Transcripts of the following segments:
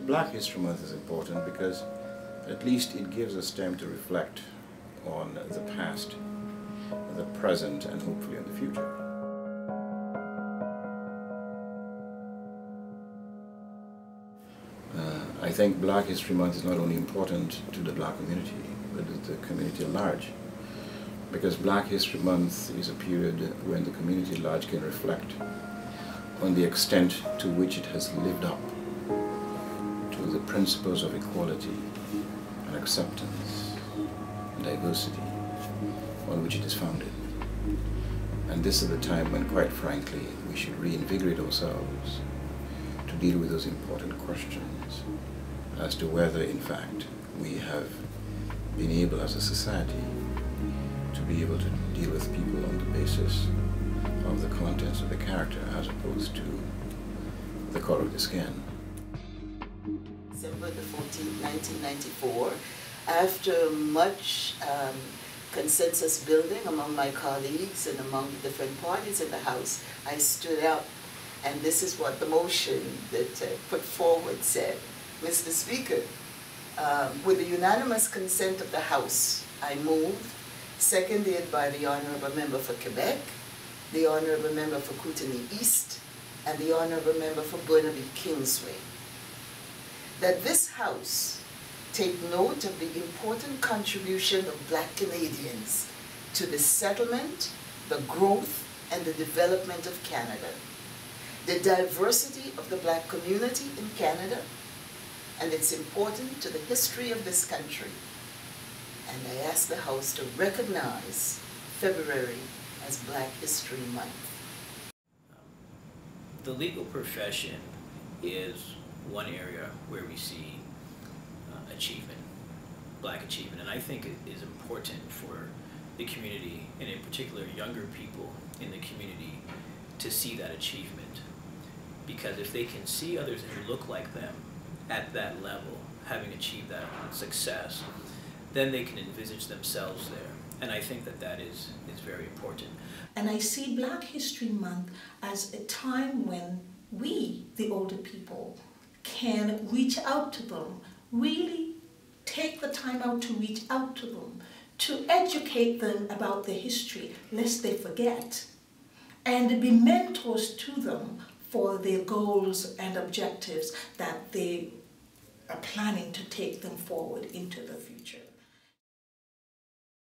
Black History Month is important because at least it gives us time to reflect on the past, the present, and hopefully on the future. I think Black History Month is not only important to the Black community, but to the community at large. Because Black History Month is a period when the community at large can reflect on the extent to which it has lived up to the principles of equality and acceptance and diversity on which it is founded. And this is the time when, quite frankly, we should reinvigorate ourselves to deal with those important questions as to whether, in fact, we have been able as a society to be able to deal with people on the basis of the contents of the character as opposed to the color of the skin. December the 14th, 1994, after much consensus building among my colleagues and among the different parties in the House, I stood up, and this is what the motion that put forward said. Mr. Speaker, with the unanimous consent of the House, I moved, seconded by the Honourable Member for Quebec, the Honourable Member for Kootenay East, and the Honourable Member for Burnaby Kingsway, that this House take note of the important contribution of Black Canadians to the settlement, the growth, and the development of Canada, the diversity of the Black community in Canada, and its importance to the history of this country. And I ask the House to recognize February as Black History Month. The legal profession is one area where we see achievement, Black achievement, and I think it is important for the community, and in particular younger people in the community, to see that achievement. Because if they can see others who look like them at that level, having achieved that success, then they can envisage themselves there. And I think that that is very important. And I see Black History Month as a time when we, the older people, can reach out to them, really take the time out to reach out to them, to educate them about their history, lest they forget, and be mentors to them for their goals and objectives that they are planning to take them forward into the future.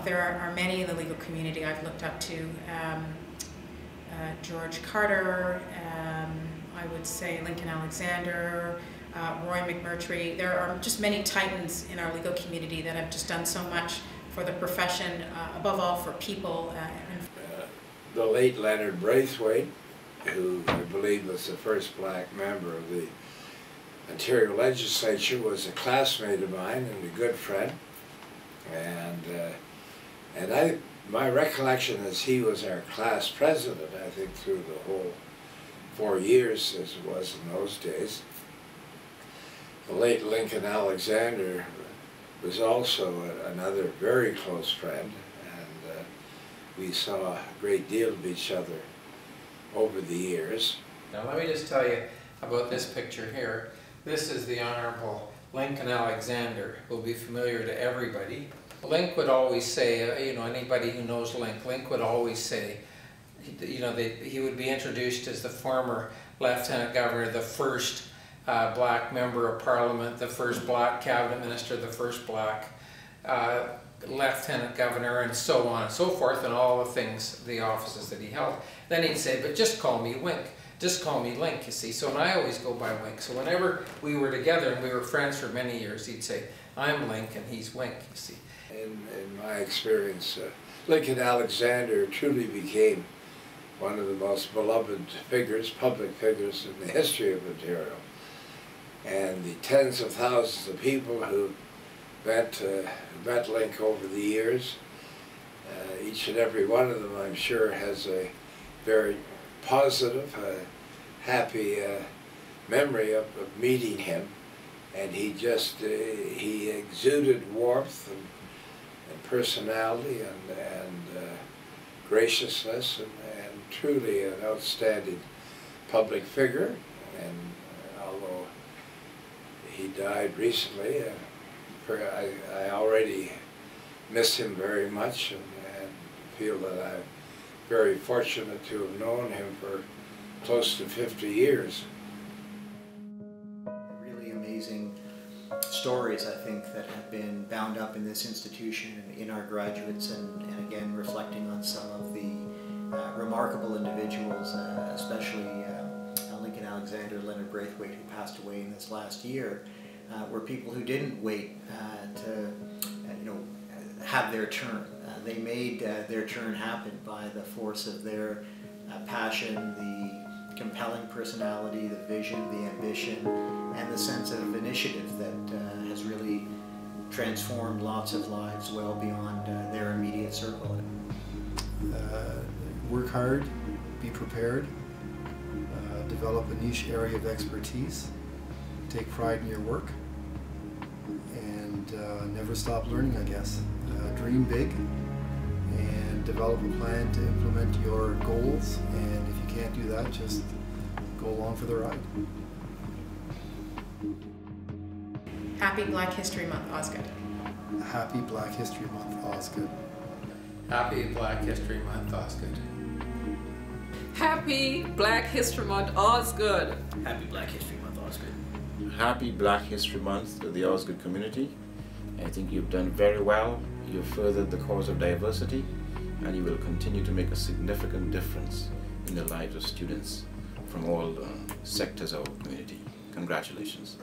There are many in the legal community I've looked up to. George Carter, I would say Lincoln Alexander, Roy McMurtry. There are just many titans in our legal community that have just done so much for the profession, above all for people. The late Leonard Braithwaite, who I believe was the first Black member of the Ontario Legislature, was a classmate of mine and a good friend. And my recollection is he was our class president, I think, through the whole 4 years, as it was in those days. The late Lincoln Alexander was also another very close friend, and we saw a great deal of each other over the years. Now let me just tell you about this picture here. This is the Honorable Lincoln Alexander, who will be familiar to everybody. Link would always say, you know, anybody who knows Link would always say, you know, he would be introduced as the former Lieutenant Governor, the first Black member of Parliament, the first Black cabinet minister, the first Black Lieutenant Governor, and so on and so forth, and all the things, the offices that he held. Then he'd say, but just call me Wink. Just call me Link, you see. So, and I always go by Wink. So whenever we were together, and we were friends for many years, he'd say, I'm Link and he's Wink, you see. In my experience, Lincoln Alexander truly became one of the most beloved figures, public figures in the history of Ontario. And the tens of thousands of people who met Link over the years, each and every one of them, I'm sure, has a very positive, happy memory of meeting him. And he just, he exuded warmth and personality and graciousness, and truly an outstanding public figure. And although he died recently. I already miss him very much, and feel that I'm very fortunate to have known him for close to 50 years. Really amazing stories, I think, that have been bound up in this institution and in our graduates, and again reflecting on some of the remarkable individuals, especially Lincoln Alexander, Leonard Braithwaite, who passed away in this last year, were people who didn't wait to have their turn. They made their turn happen by the force of their passion, the compelling personality, the vision, the ambition, and the sense of initiative that has really transformed lots of lives well beyond their immediate circle. Work hard, be prepared, develop a niche area of expertise, take pride in your work, and never stop learning, I guess. Dream big and develop a plan to implement your goals, and if you can't do that, just go along for the ride. Happy Black History Month, Osgoode. Happy Black History Month, Osgoode. Happy Black History Month, Osgoode. Happy Black History Month, Osgoode. Happy Black History Month, Osgoode. Happy Black History Month to the Osgoode community. I think you've done very well. You've furthered the cause of diversity, and you will continue to make a significant difference in the lives of students from all sectors of our community. Congratulations.